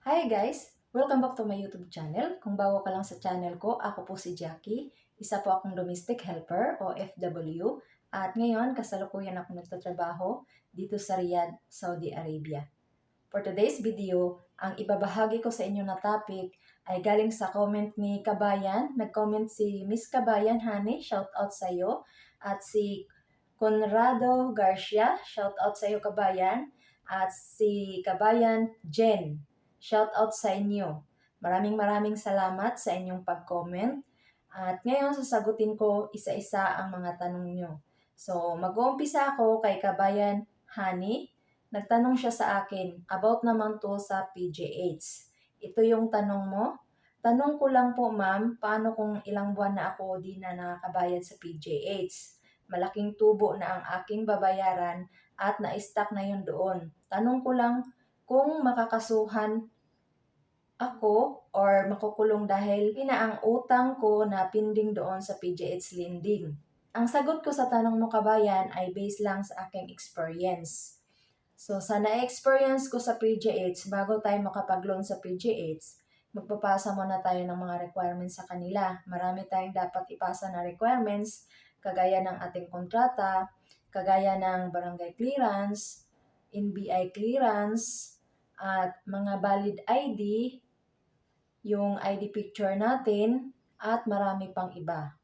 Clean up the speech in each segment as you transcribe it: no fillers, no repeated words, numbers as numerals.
Hi guys! Welcome back to my YouTube channel. Kung bago ka lang sa channel ko, ako po si Jackie. Isa po akong domestic helper o FW. At ngayon, kasalukuyan ako nagtatrabaho dito sa Riyadh, Saudi Arabia. For today's video, ang ibabahagi ko sa inyo na topic ay galing sa comment ni Kabayan. Nag-comment si Miss Kabayan Honey, shout out sa iyo. At si Conrado Garcia, shout out sa iyo Kabayan. At si Kabayan Jen, shout out sa inyo. Maraming salamat sa inyong pag-comment. At ngayon, sasagutin ko isa-isa ang mga tanong nyo. So, mag-uumpisa ako kay Kabayan Honey. Nagtanong siya sa akin about naman to sa PGH. Ito yung tanong mo. Tanong ko lang po ma'am, paano kung ilang buwan na ako di na nakakabayad sa PGH? Malaking tubo na ang aking babayaran at na-stuck na yun doon. Tanong ko lang kung makakasuhan ako or makukulong dahil na ang utang ko na pending doon sa PGH lending. Ang sagot ko sa tanong mo kabayan ay based lang sa aking experience. So, sa na-experience ko sa PGH, bago tayo makapag-loan sa PGH, magpapasa muna tayo ng mga requirements sa kanila. Marami tayong dapat ipasa na requirements, kagaya ng ating kontrata, kagaya ng barangay clearance, NBI clearance, at mga valid ID, yung ID picture natin, at marami pang iba.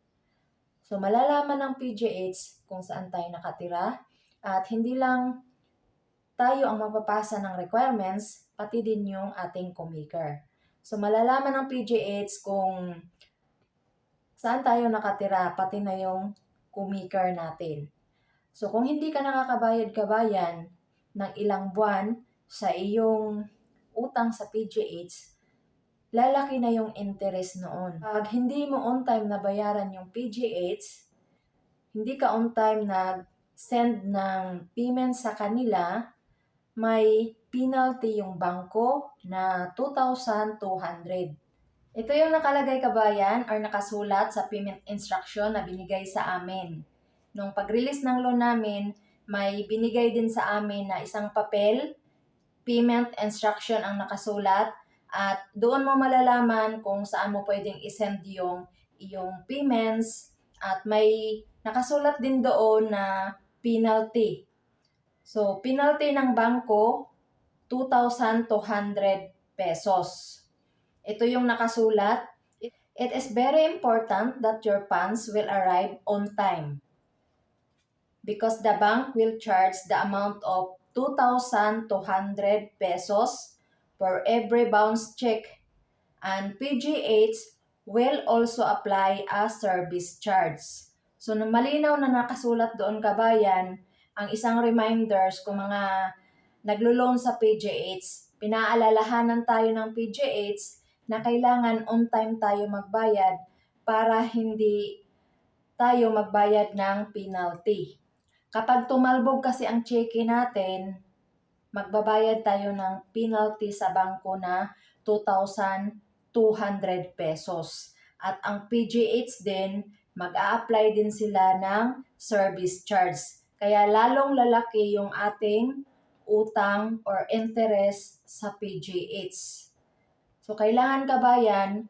So, malalaman ng PGH kung saan tayo nakatira, at hindi lang tayo ang magpapasa ng requirements, pati din yung ating co-maker. So, malalaman ng PGH kung saan tayo nakatira, pati na yung co-maker natin. So, kung hindi ka nakakabayad-kabayan ng ilang buwan sa iyong utang sa PGH, lalaki na yung interest noon. Pag hindi mo on time na bayaran yung PGH, hindi ka on time nag-send ng payment sa kanila, may penalty yung bangko na 2,200. Ito yung nakalagay kabayan or nakasulat sa payment instruction na binigay sa amin. Nung pag-release ng loan namin, may binigay din sa amin na isang papel, payment instruction ang nakasulat, at doon mo malalaman kung saan mo pwedeng isend yung iyong payments, at may nakasulat din doon na penalty. So, penalty ng bangko, 2,200 pesos. Ito yung nakasulat. It is very important that your funds will arrive on time because the bank will charge the amount of 2,200 pesos for every bounce check, and PGH will also apply a service charge. So, malinaw na nakasulat doon kabayan, ang isang reminders kung mga naglo-loan sa PGH, pinaalalahanan tayo ng PGH na kailangan on time tayo magbayad para hindi tayo magbayad ng penalty. Kapag tumalbog kasi ang cheque natin, magbabayad tayo ng penalty sa bangko na 2,200 pesos. At ang PGH din, mag-a-apply din sila ng service charge. Kaya lalong lalaki yung ating utang or interest sa PGH. So, kailangan kabayan,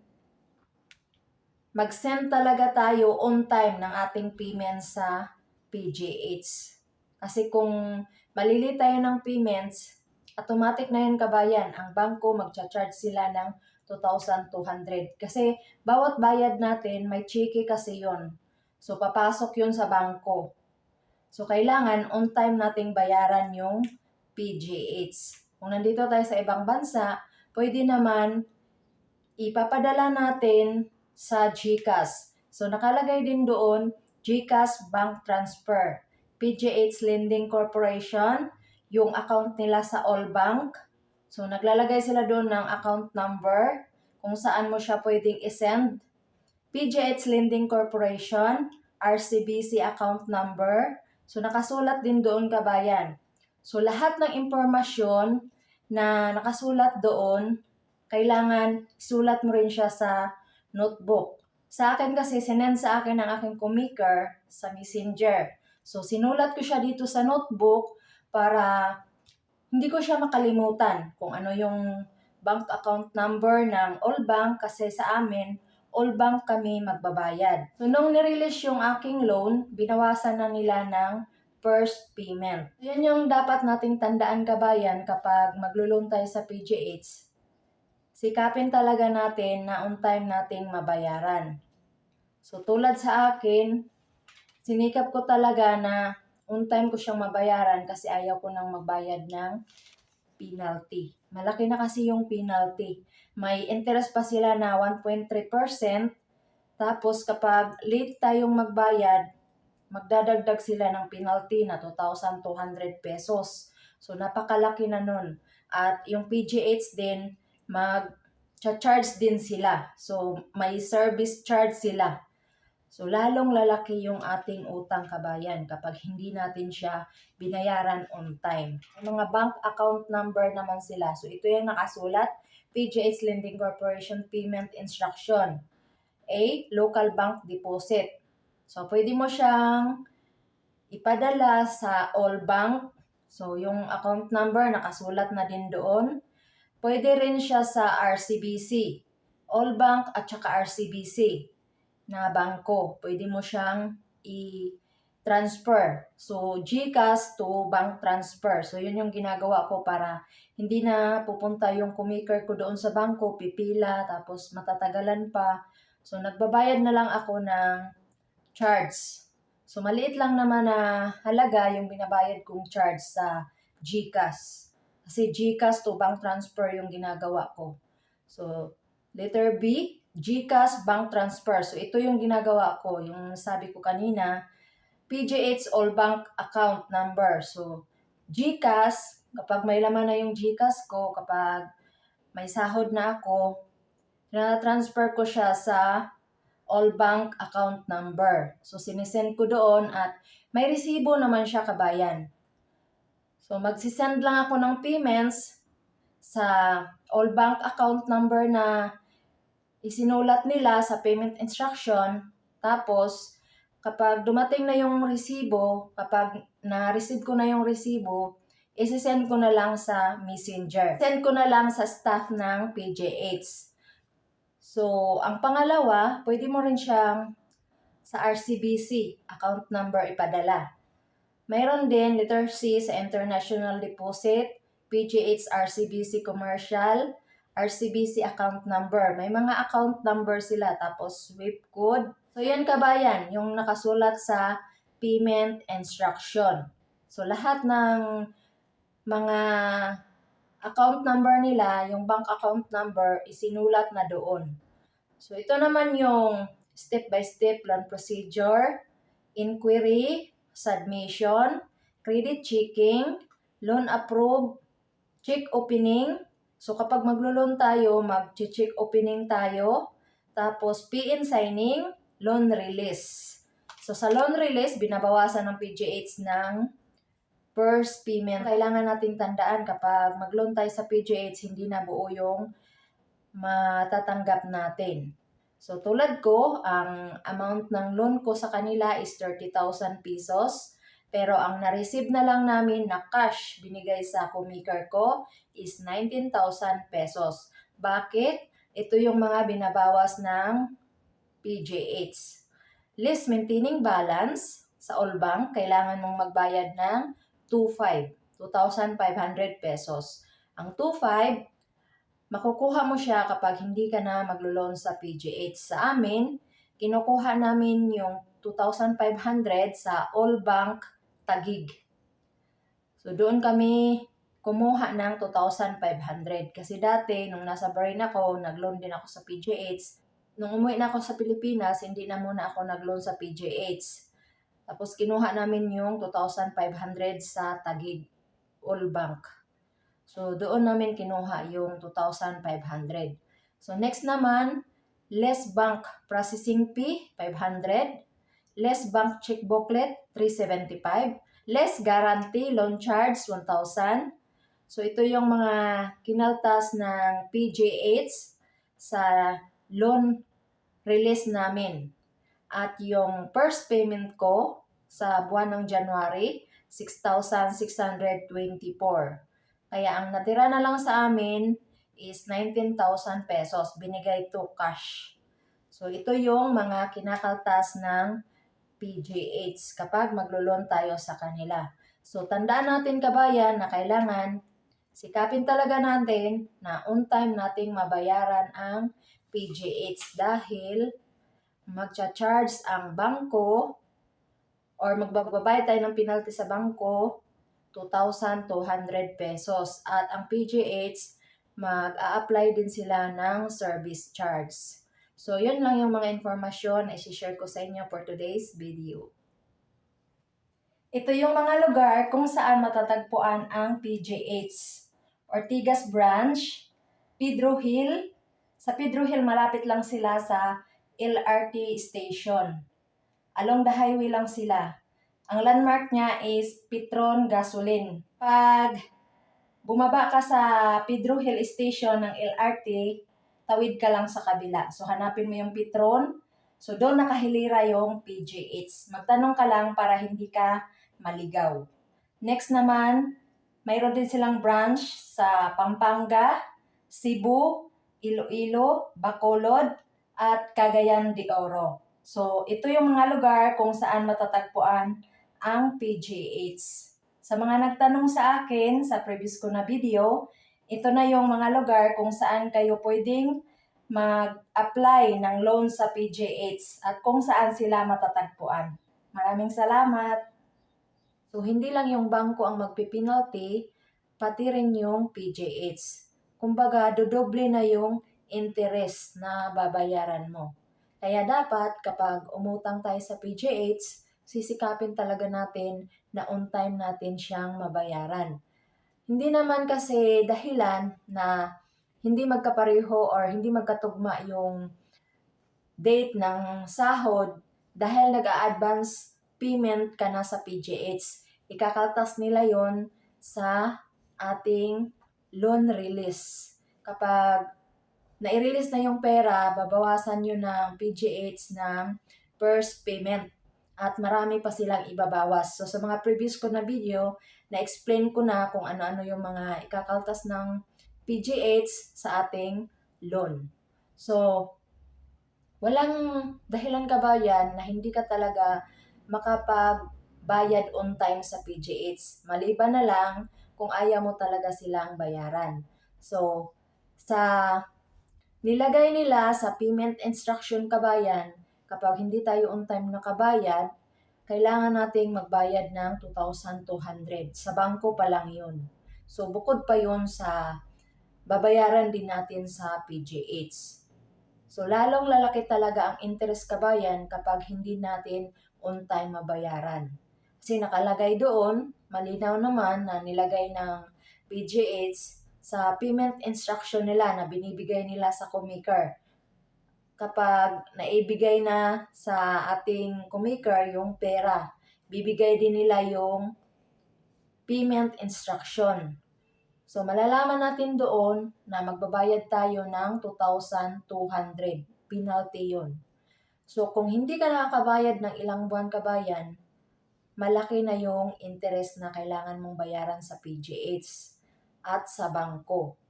mag-send talaga tayo on time ng ating payments sa PGH. Kasi kung malili tayo ng payments, automatic na yun kabayan. Ang bangko magcha-charge sila ng 2,200. Kasi bawat bayad natin, may cheque kasi yon. So, papasok yun sa bangko. So, kailangan on time nating bayaran yung PGH. Kung nandito tayo sa ibang bansa, pwede naman ipapadala natin sa GCash. So, nakalagay din doon, GCash Bank Transfer. PGH Lending Corporation, yung account nila sa All Bank. So, naglalagay sila doon ng account number kung saan mo siya pwedeng isend. PGH Lending Corporation, RCBC account number. So, nakasulat din doon kabayan. So, lahat ng impormasyon na nakasulat doon, kailangan sulat mo rin siya sa notebook. Sa akin kasi, sinend sa akin ng aking co-maker sa Messenger. So, sinulat ko siya dito sa notebook para hindi ko siya makalimutan kung ano yung bank account number ng all bank kasi sa amin, all bank kami magbabayad. So, nung nirelease yung aking loan, binawasan na nila ng first payment. Yan yung dapat nating tandaan kabayan kapag maglo-loan tayo sa PGH. Sikapin talaga natin na on time nating mabayaran. So, tulad sa akin, sinikap ko talaga na on time ko siyang mabayaran kasi ayaw ko nang magbayad ng penalty. Malaki na kasi yung penalty. May interest pa sila na 1.3%. Tapos kapag late tayong magbayad, magdadagdag sila ng penalty na 2,200 pesos. So napakalaki na nun. At yung PGH din, mag-charge din sila. So may service charge sila. So, lalong lalaki yung ating utang kabayan kapag hindi natin siya binayaran on time. May mga bank account number naman sila. So, ito yung nakasulat, PGH Lending Corporation Payment Instruction. A. Local Bank Deposit. So, pwede mo siyang ipadala sa all bank. So, yung account number nakasulat na din doon. Pwede rin siya sa RCBC. All bank at saka RCBC na bangko. Pwede mo siyang i-transfer. So, GCash to bank transfer. So, yun yung ginagawa ko para hindi na pupunta yung kumiker ko doon sa bangko, pipila, tapos matatagalan pa. So, nagbabayad na lang ako ng charge. So, maliit lang naman na halaga yung binabayad kong charge sa GCash. Kasi GCash to bank transfer yung ginagawa ko. So, letter B, GCash bank transfer. So, ito yung ginagawa ko. Yung sabi ko kanina, PGH all bank account number. So, GCash, kapag may laman na yung GCash ko, kapag may sahod na ako, na-transfer ko siya sa all bank account number. So, sinisend ko doon at may resibo naman siya kabayan. So, magsisend lang ako ng payments sa all bank account number na isinulat nila sa payment instruction. Tapos, kapag dumating na yung resibo, kapag na-receive ko na yung resibo, isi-send ko na lang sa messenger. Send ko na lang sa staff ng PGH. So, ang pangalawa, pwede mo rin siyang sa RCBC account number ipadala. Mayroon din letter C sa International Deposit, PGH RCBC Commercial, RCBC account number. May mga account number sila, tapos SWIFT code. So, yan kabayan, yung nakasulat sa payment instruction. So, lahat ng mga account number nila, yung bank account number, isinulat na doon. So, ito naman yung step-by-step loan procedure, inquiry, submission, credit checking, loan approve, check opening. So, kapag maglo-loan tayo, mag-check opening tayo. Tapos, PN signing, loan release. So, sa loan release, binabawasan ng PGH ng first payment. Kailangan nating tandaan kapag mag-loan tayo sa PGH, hindi na buo yung matatanggap natin. So, tulad ko, ang amount ng loan ko sa kanila is 30,000 pesos. Pero ang na-receive na lang namin na cash binigay sa kumiker ko is 19,000 pesos. Bakit? Ito yung mga binabawas ng PGH. Least maintaining balance sa all bank, kailangan mong magbayad ng 2,500 pesos. Ang 2,500, makukuha mo siya kapag hindi ka na maglo-loan sa PGH. Sa amin, kinukuha namin yung 2,500 sa all bank Taguig. So, doon kami kumuha ng 2,500. Kasi dati, nung nasa Bahrain ako, nag-loan din ako sa PGH. Nung umuwi na ako sa Pilipinas, hindi na muna ako nag-loan sa PGH. Tapos, kinuha namin yung 2,500 sa Taguig, all bank. So, doon namin kinuha yung 2,500. So, next naman, less bank processing fee, 500. Less bank check booklet, 375. Less guarantee loan charge, 1,000. So, ito yung mga kinaltas ng PGH sa loan release namin. At yung first payment ko sa buwan ng January, 6,624. Kaya ang natira na lang sa amin is 19,000 pesos. Binigay to cash. So, ito yung mga kinakaltas ng PGH kapag maglo-loan tayo sa kanila. So, tandaan natin kabayan na kailangan sikapin talaga natin na on time nating mabayaran ang PGH dahil magcha-charge ang bangko or magbabayad tayo ng penalty sa bangko 2,200 pesos. At ang PGH, mag-a-apply din sila ng service charge. So, yun lang yung mga informasyon na isi-share ko sa inyo for today's video. Ito yung mga lugar kung saan matatagpuan ang PGH. Ortigas Branch, Pedro Hill. Sa Pedro Hill, malapit lang sila sa LRT station. Along the highway lang sila. Ang landmark niya is Petron Gasoline. Pag bumaba ka sa Pedro Hill Station ng LRT, tawid ka lang sa kabila. So, hanapin mo yung Petron. So, doon nakahilira yung PGH. Magtanong ka lang para hindi ka maligaw. Next naman, mayroon din silang branch sa Pampanga, Cebu, Iloilo, Bacolod, at Cagayan de Oro. So, ito yung mga lugar kung saan matatagpuan ang PGH. Sa mga nagtanong sa akin sa previous ko na video, ito na yung mga lugar kung saan kayo pwedeng mag-apply ng loan sa PGH at kung saan sila matatagpuan. Maraming salamat! So, hindi lang yung bangko ang magpipinalty, pati rin yung PGH. Kumbaga, dodoble na yung interest na babayaran mo. Kaya dapat kapag umutang tayo sa PGH, sisikapin talaga natin na on time natin siyang mabayaran. Hindi naman kasi dahilan na hindi magkapareho or hindi magkatugma yung date ng sahod dahil nag-a-advance payment ka na sa PGH. Ikakaltas nila yon sa ating loan release. Kapag nai-release na yung pera, babawasan yun ng PGH ng first payment. At marami pa silang ibabawas. So, sa mga previous ko na video, na-explain ko na kung ano-ano yung mga ikakaltas ng PGH sa ating loan. So, walang dahilan kabayan na hindi ka talaga makapagbayad on time sa PGH. Maliban na lang kung ayaw mo talaga silang bayaran. So, sa nilagay nila sa payment instruction kabayan, kapag hindi tayo on time nakabayad, kailangan nating magbayad ng 2,200. Sa bangko pa lang yun. So, bukod pa yun sa babayaran din natin sa PGH. So, lalong lalaki talaga ang interest kabayan kapag hindi natin on time mabayaran. Kasi nakalagay doon, malinaw naman na nilagay ng PGH sa payment instruction nila na binibigay nila sa comaker. Kapag naibigay na sa ating comaker yung pera, bibigay din nila yung payment instruction. So, malalaman natin doon na magbabayad tayo ng 2,200. Penalty yun. So, kung hindi ka nakakabayad ng ilang buwan kabayan, malaki na yung interest na kailangan mong bayaran sa PGH at sa bangko.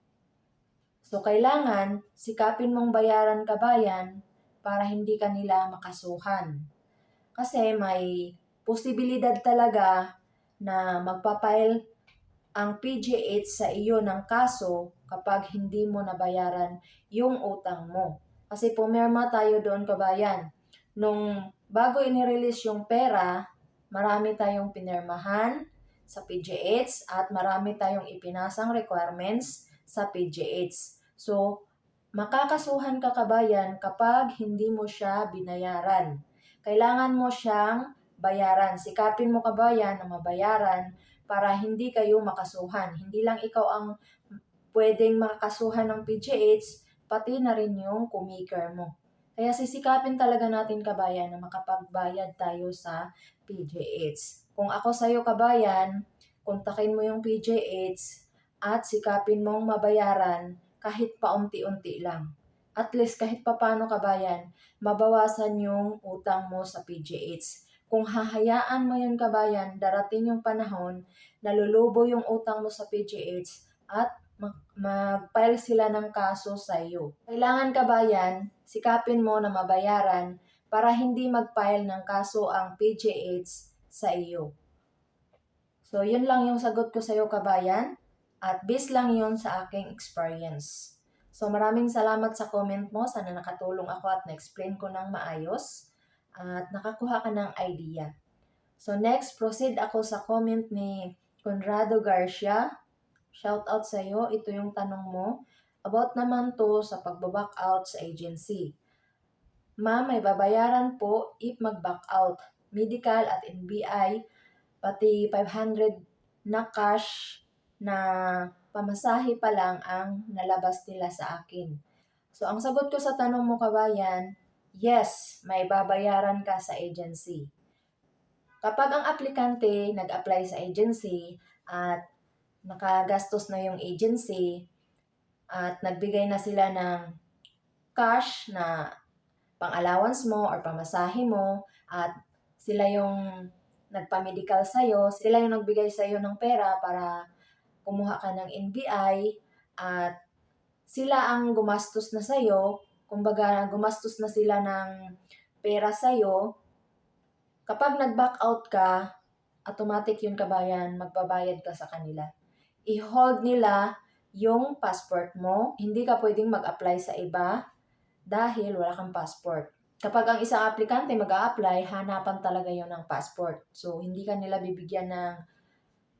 So, kailangan sikapin mong bayaran kabayan para hindi ka nila makasuhan. Kasi may posibilidad talaga na magpapile ang PGH sa iyo ng kaso kapag hindi mo nabayaran yung utang mo. Kasi pumirma tayo doon kabayan. Nung bago inirelease yung pera, marami tayong pinirmahan sa PGH at marami tayong ipinasang requirements sa PGH. So, makakasuhan ka kabayan kapag hindi mo siya binayaran. Kailangan mo siyang bayaran. Sikapin mo kabayan na mabayaran para hindi kayo makasuhan. Hindi lang ikaw ang pwedeng makakasuhan ng PGH, pati na rin yung comaker mo. Kaya sisikapin talaga natin kabayan na makapagbayad tayo sa PGH. Kung ako sa'yo kabayan, kontakin mo yung PGH at sikapin mong mabayaran kahit paunti-unti lang. At least kahit papano kabayan, mabawasan yung utang mo sa PGH. Kung hahayaan mo yun kabayan, darating yung panahon na lulubo yung utang mo sa PGH at mag-file sila ng kaso sa iyo. Kailangan kabayan, sikapin mo na mabayaran para hindi mag-file ng kaso ang PGH sa iyo. So, yun lang yung sagot ko sa iyo kabayan at based lang yun sa aking experience. So, maraming salamat sa comment mo. Sana nakatulong ako at na-explain ko ng maayos at nakakuha ka ng idea. So, next, proceed ako sa comment ni Conrado Garcia. Shout out sa iyo. Ito yung tanong mo. About naman to sa pagbaback out sa agency. Ma'am, may babayaran po if mag-back out. Medical at NBI, pati 500 na cash na pamasahe pa lang ang nalabas nila sa akin. So, ang sagot ko sa tanong mo kabayan, yes, may babayaran ka sa agency. Kapag ang aplikante nag-apply sa agency at nakagastos na yung agency at nagbigay na sila ng cash na pang-allowance mo or pamasahe mo at sila yung nagpa-medical sa'yo, sila yung nagbigay sa'yo ng pera para kumuha ka ng NBI at sila ang gumastos na sa'yo, kumbaga gumastos na sila ng pera sa'yo. Kapag nag-back out ka, automatic yun kabayan, magbabayad ka sa kanila. I-hold nila yung passport mo. Hindi ka pwedeng mag-apply sa iba dahil wala kang passport. Kapag ang isang aplikante mag-a-apply, hanapan talaga yon ng passport. So, hindi ka nila bibigyan ng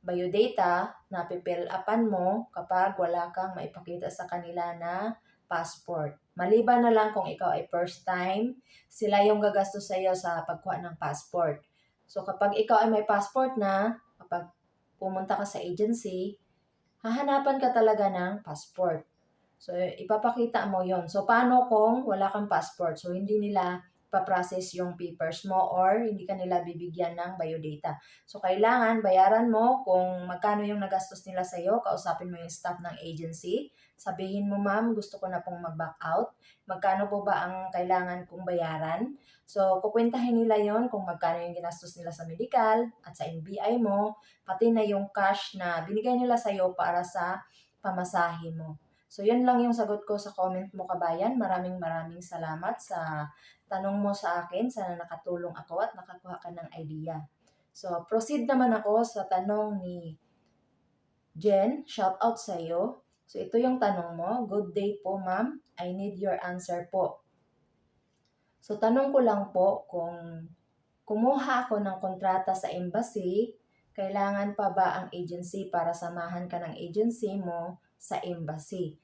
biodata na pipill upan mo kapag wala kang maipakita sa kanila na passport. Maliban na lang kung ikaw ay first time, sila yung gagastos sa iyo sa pagkuha ng passport. So, kapag ikaw ay may passport na, kapag pumunta ka sa agency, hahanapan ka talaga ng passport. So, ipapakita mo yon. So, paano kung wala kang passport? So, hindi nila pa-process yung papers mo or hindi ka nila bibigyan ng biodata. So, kailangan bayaran mo kung magkano yung nagastos nila sa iyo. Kausapin mo yung staff ng agency. Sabihin mo, ma'am, gusto ko na pong mag-back out. Magkano po ba ang kailangan kong bayaran? So, kukwentahin nila yon kung magkano yung ginastos nila sa medical at sa NBI mo, pati na yung cash na binigay nila sa iyo para sa pamasahe mo. So, yun lang yung sagot ko sa comment mo kabayan. Maraming salamat sa tanong mo sa akin. Sana nakatulong ako at nakakuha ka ng idea. So, proceed naman ako sa tanong ni Jen. Shout out sa iyo. So, ito yung tanong mo. Good day po, ma'am. I need your answer po. So, tanong ko lang po kung kumuha ako ng kontrata sa embassy, kailangan pa ba ang agency para samahan ka ng agency mo sa embassy?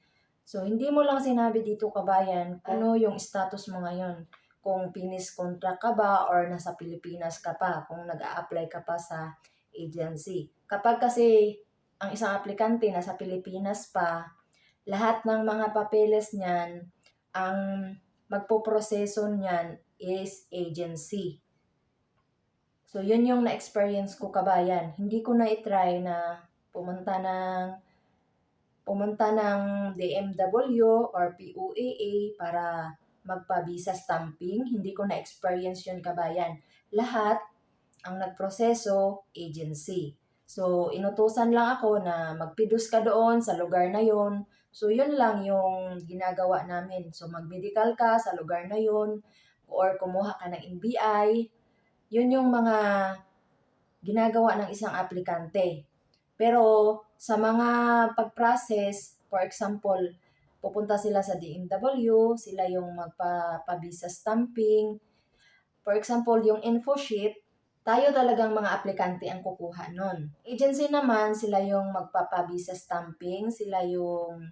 So, hindi mo lang sinabi dito kabayan ano yung status mo ngayon. Kung finish contract ka ba or nasa Pilipinas ka pa, kung nag-a-apply ka pa sa agency. Kapag kasi ang isang aplikante nasa Pilipinas pa, lahat ng mga papeles niyan, ang magpoproseso niyan is agency. So, yun yung na-experience ko kabayan. Hindi ko na i-try na pumunta ng DMW or POAA para magpa-visa stamping. Hindi ko na-experience yun kabayan. Lahat ang nagproseso, agency. So, inutusan lang ako na magpidos ka doon sa lugar na yon. So, yun lang yung ginagawa namin. So, mag-medical ka sa lugar na yon or kumuha ka ng NBI. Yun yung mga ginagawa ng isang aplikante. Pero sa mga pag-process, for example, pupunta sila sa DMW, sila yung magpa-visa stamping. For example, yung info sheet, tayo talagang mga aplikante ang kukuha nun. Agency naman, sila yung magpapa-visa stamping, sila yung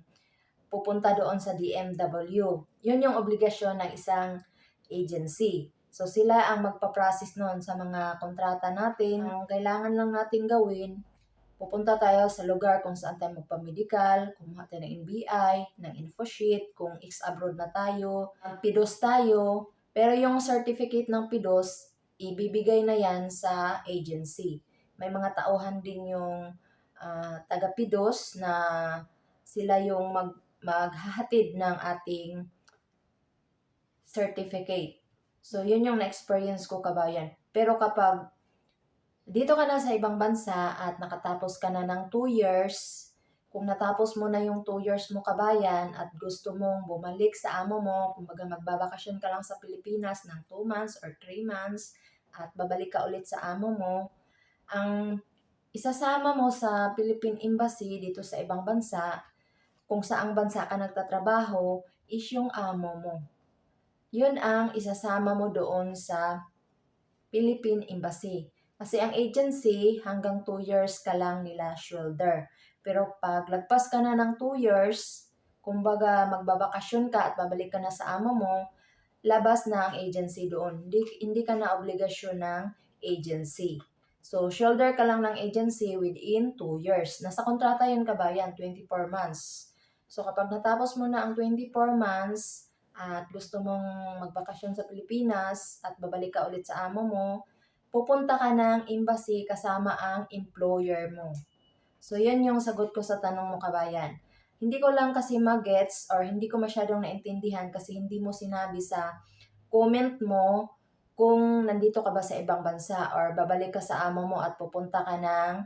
pupunta doon sa DMW. Yun yung obligasyon ng isang agency. So, sila ang magpa-process noon sa mga kontrata natin. Ang kailangan lang natin gawin, pupunta tayo sa lugar kung saan tayo magpa-medical, kumuha tayo ng NBI, ng info sheet, kung ex-abroad na tayo, PIDOS tayo. Pero yung certificate ng PIDOS, ibibigay na yan sa agency. May mga tauhan din yung taga-PIDOS na sila yung maghahatid ng ating certificate. So, yun yung na-experience ko kabayan. Pero kapag dito ka na sa ibang bansa at nakatapos ka na ng 2 years, kung natapos mo na yung 2 years mo kabayan at gusto mong bumalik sa amo mo, kumbaga magbabakasyon ka lang sa Pilipinas ng 2 months or 3 months at babalik ka ulit sa amo mo, ang isasama mo sa Philippine Embassy dito sa ibang bansa, kung saang bansa ka nagtatrabaho, is yung amo mo. Yun ang isasama mo doon sa Philippine Embassy. Kasi ang agency, hanggang 2 years ka lang nila shoulder. Pero pag lagpas ka na ng 2 years, kumbaga magbabakasyon ka at babalik ka na sa amo mo, labas na ang agency doon. Hindi ka na obligasyon ng agency. So, shoulder ka lang ng agency within 2 years. Nasa kontrata yun kabayan, 24 months. So, kapag natapos mo na ang 24 months at gusto mong magbakasyon sa Pilipinas at babalik ka ulit sa amo mo, pupunta ka ng embassy kasama ang employer mo. So, yan yung sagot ko sa tanong mo kabayan. Hindi ko lang kasi magets or hindi ko masyadong naintindihan kasi hindi mo sinabi sa comment mo kung nandito ka ba sa ibang bansa or babalik ka sa amo mo at pupunta ka ng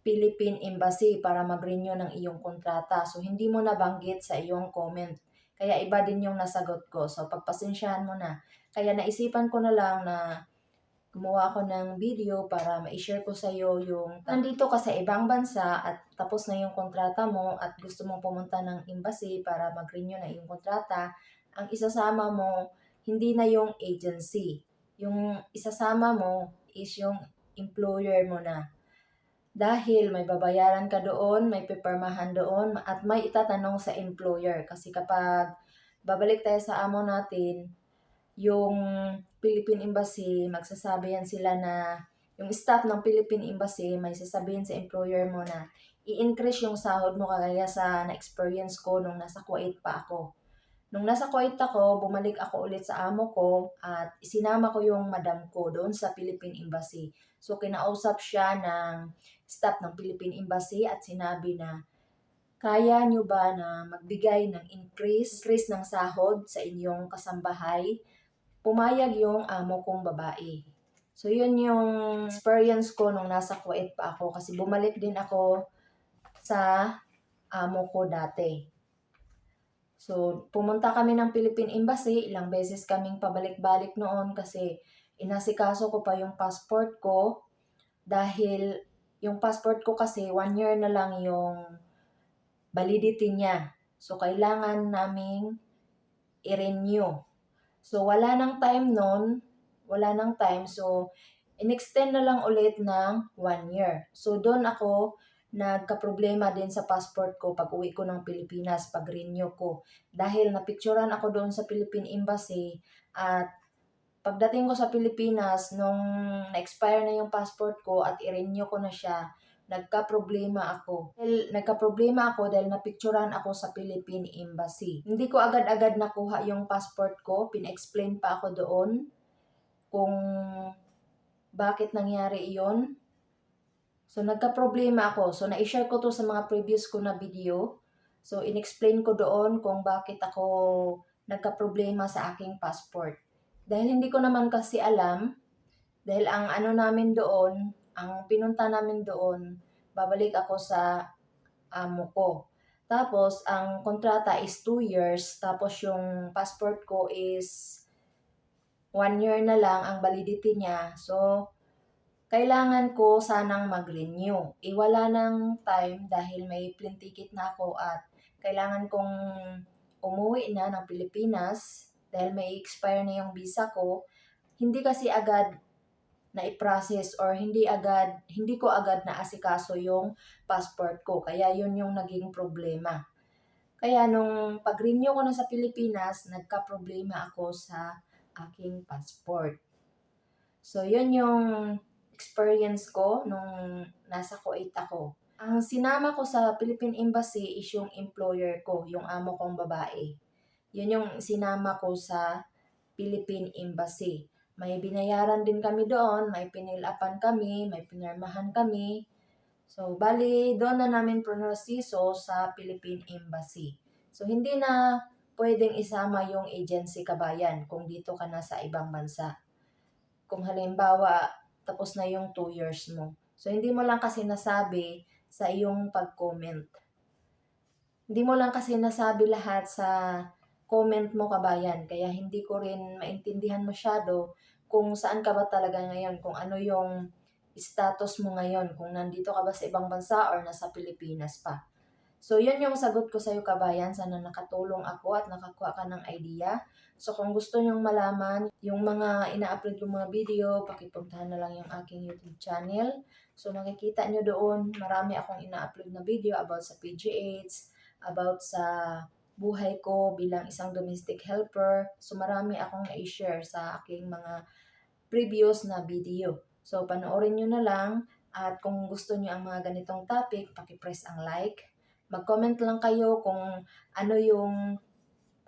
Philippine Embassy para mag-renew ng iyong kontrata. So, hindi mo nabanggit sa iyong comment. Kaya iba din yung nasagot ko. So, pagpasensyahan mo na. Kaya naisipan ko na lang na gumawa ako ng video para ma-share ko sa iyo yung nandito ka sa ibang bansa at tapos na yung kontrata mo at gusto mong pumunta ng embassy para mag-renew na yung kontrata, ang isasama mo hindi na yung agency. Yung isasama mo is yung employer mo na. Dahil may babayaran ka doon, may pipirmahan doon, at may itatanong sa employer. Kasi kapag babalik tayo sa amo natin, yung Philippine Embassy, magsasabi yan sila na, yung staff ng Philippine Embassy, may sasabihin sa employer mo na, i-increase yung sahod mo kagaya sa na-experience ko nung nasa Kuwait pa ako. Nung nasa Kuwait ako, bumalik ako ulit sa amo ko at isinama ko yung madam ko doon sa Philippine Embassy. So, kinausap siya ng staff ng Philippine Embassy at sinabi na, kaya nyo ba na magbigay ng increase ng sahod sa inyong kasambahay? Pumayag yung amo kong babae. So, yun yung experience ko nung nasa Kuwait pa ako kasi bumalik din ako sa amo ko dati. So, pumunta kami ng Philippine Embassy, ilang beses kaming pabalik-balik noon kasi inasikaso ko pa yung passport ko dahil yung passport ko kasi 1 year na lang yung validity niya. So, kailangan naming i-renew. So, wala nang time noon, wala nang time. So, in-extend na lang ulit ng 1 year. So, doon ako nagka-problema din sa passport ko pag uwi ko ng Pilipinas, pag renew ko. Dahil napicturan ako doon sa Philippine Embassy at pagdating ko sa Pilipinas, nung na-expire na yung passport ko at i-renew ko na siya, nagka-problema ako dahil napicturan ako sa Philippine Embassy. Hindi ko agad-agad nakuha yung passport ko, pina-explain pa ako doon kung bakit nangyari iyon. So, nagka-problema ako. So, na-share ko to sa mga previous ko na video. So, in-explain ko doon kung bakit ako nagka-problema sa aking passport. Dahil hindi ko naman kasi alam, dahil ang ano namin doon, ang pinunta namin doon, babalik ako sa amo ko. Tapos, ang kontrata is 2 years, tapos yung passport ko is 1 year na lang ang validity niya. So, kailangan ko sanang mag-renew. Wala nang time dahil may plane ticket na ako at kailangan kong umuwi na ng Pilipinas dahil may expire na yung visa ko. Hindi kasi agad na i-process or hindi ko agad na asikaso yung passport ko. Kaya yun yung naging problema. Kaya nung pag-renew ko na sa Pilipinas, nagka-problema ako sa aking passport. So, yun yung experience ko nung nasa Kuwait ako. Ang sinama ko sa Philippine Embassy is yung employer ko, yung amo kong babae. Yun yung sinama ko sa Philippine Embassy. May binayaran din kami doon, may pinilapan kami, may pinirmahan kami. So, bali, doon na namin proseso sa Philippine Embassy. So, hindi na pwedeng isama yung agency kabayan kung dito ka na sa ibang bansa. Kung halimbawa, tapos na yung 2 years mo. So, hindi mo lang kasi nasabi sa iyong pag-comment. Hindi mo lang kasi nasabi lahat sa comment mo, kabayan. Kaya hindi ko rin maintindihan masyado kung saan ka ba talaga ngayon, kung ano yung status mo ngayon, kung nandito ka ba sa ibang bansa or nasa Pilipinas pa. So, yun yung sagot ko sa'yo, kabayan. Sana nakatulong ako at nakakuha ka ng idea. So, kung gusto nyong malaman yung mga ina-upload yung mga video, pakipuntahan na lang yung aking YouTube channel. So, makikita nyo doon, marami akong ina-upload na video about sa PGH, about sa buhay ko bilang isang domestic helper. So, marami akong na-share sa aking mga previous na video. So, panoorin nyo na lang. At kung gusto nyo ang mga ganitong topic, pakipress ang like. Mag-comment lang kayo kung ano yung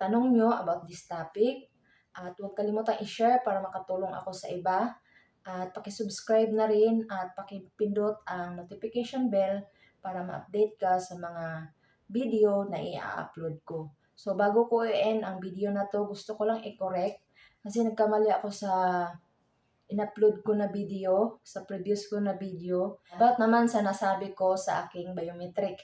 tanong nyo about this topic. At huwag kalimutang i-share para makatulong ako sa iba. At pakisubscribe na rin at pakipindot ang notification bell para ma-update ka sa mga video na i-upload ko. So, bago ko i-end ang video na to, gusto ko lang i-correct kasi nagkamali ako sa in-upload ko na video, sa previous ko na video, about naman sa nasabi ko sa aking biometric.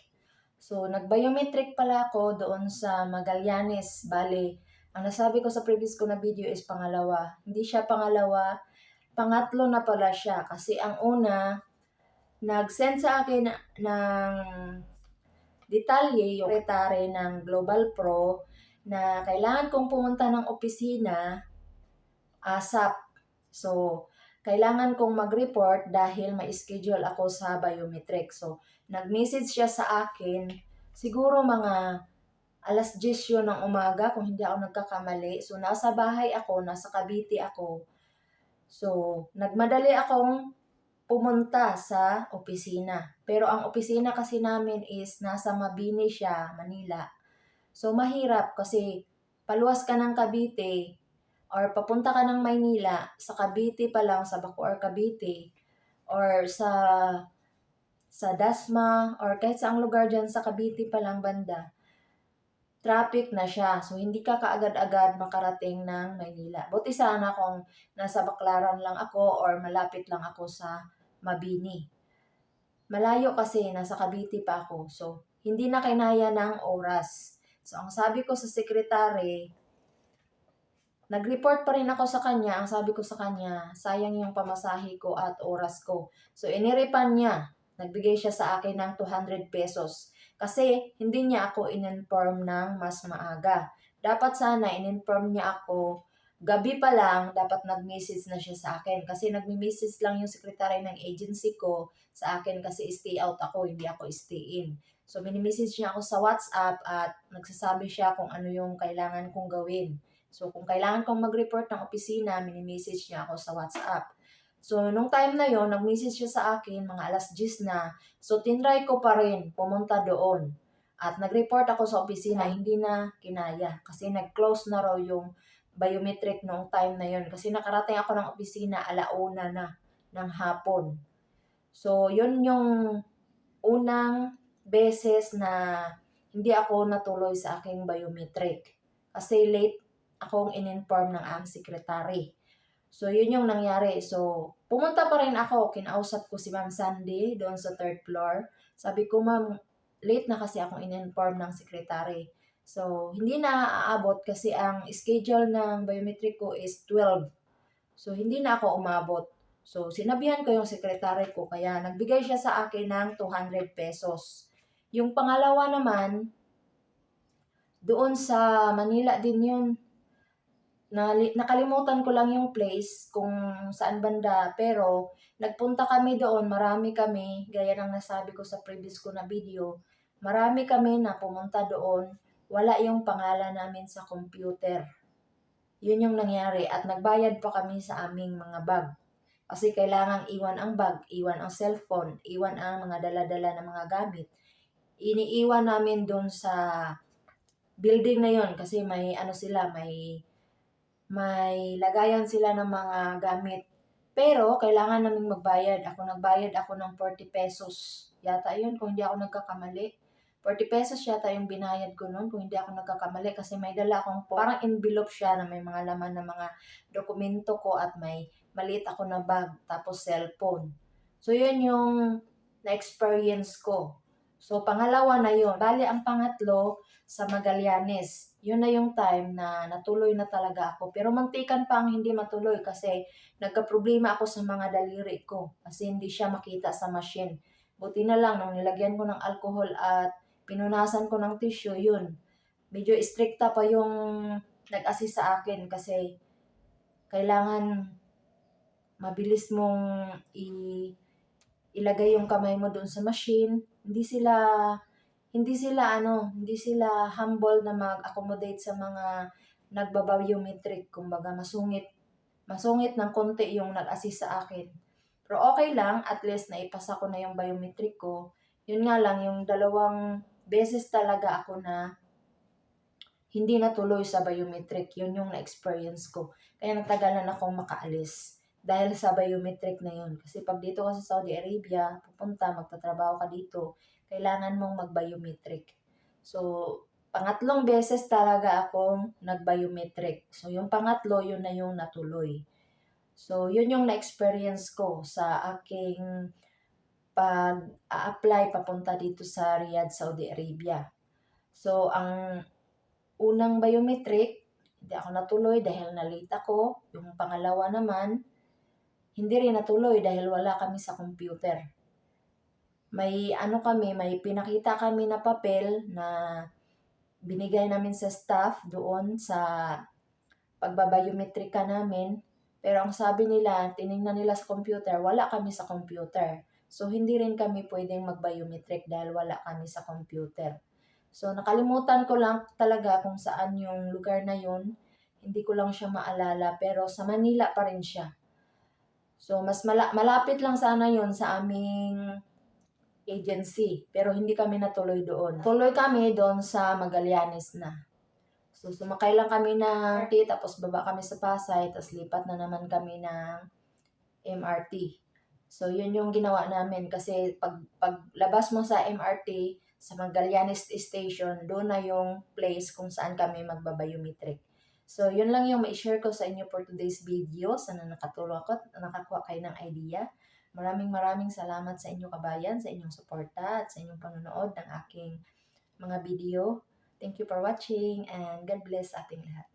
So, nag-biometric pala ako doon sa Magallanes. Bale, ang nasabi ko sa previous ko na video is pangalawa. Hindi siya pangalawa, pangatlo na pala siya. Kasi ang una, nag-send sa akin ng detalye yung sekretary ng Global Pro na kailangan kong pumunta ng opisina ASAP. So, kailangan kong mag-report dahil may schedule ako sa biometric. So, nag-message siya sa akin, siguro mga alas 10 yun ng umaga kung hindi ako nagkakamali. So, nasa bahay ako, nasa Cavite ako. So, nagmadali akong pumunta sa opisina. Pero ang opisina kasi namin is nasa Mabini siya, Manila. So, mahirap kasi paluwas ka ng Cavite or papunta ka ng Maynila, sa Cavite pa lang, sa Bacoor, Cavite, or sa Dasma, or kahit saang lugar dyan sa Cavite pa lang banda, traffic na siya. So, hindi ka kaagad-agad makarating ng Maynila. Buti sana kung nasa Baclaran lang ako or malapit lang ako sa Mabini. Malayo kasi, nasa Cavite pa ako. So, hindi na kinaya ng oras. So, ang sabi ko sa sekretary, nag-report pa rin ako sa kanya. Ang sabi ko sa kanya, sayang yung pamasahe ko at oras ko. So, iniripan niya. Nagbigay siya sa akin ng 200 pesos. Kasi, hindi niya ako in-inform ng mas maaga. Dapat sana, in-inform niya ako gabi pa lang, dapat nag-message na siya sa akin. Kasi nag-message lang yung secretary ng agency ko sa akin kasi stay out ako, hindi ako stay in. So, mini-message niya ako sa WhatsApp at nagsasabi siya kung ano yung kailangan kong gawin. So, kung kailangan kong mag-report ng opisina, mini-message niya ako sa WhatsApp. So, nung time na yon, nag-message siya sa akin, mga alas 10 na. So, tinry ko pa rin pumunta doon. At nag-report ako sa opisina, hindi na kinaya. Kasi nag-close na raw yung biometric noong time na yon. Kasi nakarating ako ng opisina, 1:00 na ng hapon. So, yun yung unang beses na hindi ako natuloy sa aking biometric. Kasi late akong in-inform ng ang secretary. So, yun yung nangyari. So, pumunta pa rin ako. Kinausap ko si Ma'am Sandy doon sa third floor. Sabi ko, Ma'am, late na kasi akong in-inform ng secretary. So, hindi na aabot kasi ang schedule ng biometric ko is 12. So, hindi na ako umabot. So, sinabihan ko yung secretary ko, kaya nagbigay siya sa akin ng 200 pesos. Yung pangalawa naman, doon sa Manila din yun. Nakalimutan ko lang yung place kung saan banda, pero nagpunta kami doon, marami kami, gaya ng nasabi ko sa previous ko na video, marami kami na pumunta doon, wala yung pangalan namin sa computer. Yun yung nangyari at nagbayad pa kami sa aming mga bag. Kasi kailangang iwan ang bag, iwan ang cellphone, iwan ang mga dala-dala na mga gamit. Iniiwan namin doon sa building na yon kasi may ano sila, may lagayan sila ng mga gamit. Pero, kailangan naming magbayad. Nagbayad ako ng 40 pesos. Yata yun, kung hindi ako nagkakamali. 40 pesos yata yung binayad ko noon, kung hindi ako nagkakamali. Kasi may dala akong parang envelope siya na may mga laman ng mga dokumento ko at may maliit ako na bag, tapos cellphone. So, yun yung na-experience ko. So, pangalawa na yun. Bali, ang pangatlo sa Magallanes. Yun na yung time na natuloy na talaga ako. Pero muntikan pa ang hindi matuloy kasi nagka-problema ako sa mga daliri ko. Kasi hindi siya makita sa machine. Buti na lang nung nilagyan ko ng alcohol at pinunasan ko ng tissue, yun. Medyo stricta pa yung nag-assist sa akin kasi kailangan mabilis mong ilagay yung kamay mo doon sa machine. Hindi sila humble na mag-accommodate sa mga nagbabiometric. Kumbaga masungit ng konti yung nag-assist sa akin. Pero okay lang, at least naipasa ko na yung biometric ko. Yun nga lang, yung 2 beses talaga ako na hindi natuloy sa biometric. Yun yung na-experience ko. Kaya natagalan akong makaalis dahil sa biometric na yun. Kasi pag dito ka sa Saudi Arabia, pupunta, magtatrabaho ka dito, kailangan mong mag-biometric. So, pangatlong beses talaga akong nag-biometric. So, yung pangatlo, yun na yung natuloy. So, yun yung na-experience ko sa aking pag-a-apply papunta dito sa Riyadh, Saudi Arabia. So, ang unang biometric, hindi ako natuloy dahil na-late ako. Yung pangalawa naman, hindi rin natuloy dahil wala kami sa computer. May pinakita kami na papel na binigay namin sa staff doon sa pagbabiometrika namin. Pero ang sabi nila, tinignan nila sa computer, wala kami sa computer. So, hindi rin kami pwedeng mag-biometric dahil wala kami sa computer. So, nakalimutan ko lang talaga kung saan yung lugar na yun. Hindi ko lang siya maalala, pero sa Manila pa rin siya. So, mas malapit lang sana yun sa aming agency, pero hindi kami natuloy doon. Tuloy kami doon sa Magallanes na. So, sumakay lang kami ng MRT, tapos baba kami sa Pasay, tapos lipat na naman kami ng MRT. So, yun yung ginawa namin kasi paglabas mo sa MRT, sa Magallanes Station, doon na yung place kung saan kami magbabiometric. So, yun lang yung ma-share ko sa inyo for today's video. Sana nakatulong ako at nakakuha kayo ng idea. Maraming salamat sa inyo kabayan, sa inyong suporta at sa inyong panonood ng aking mga video. Thank you for watching and God bless ating lahat.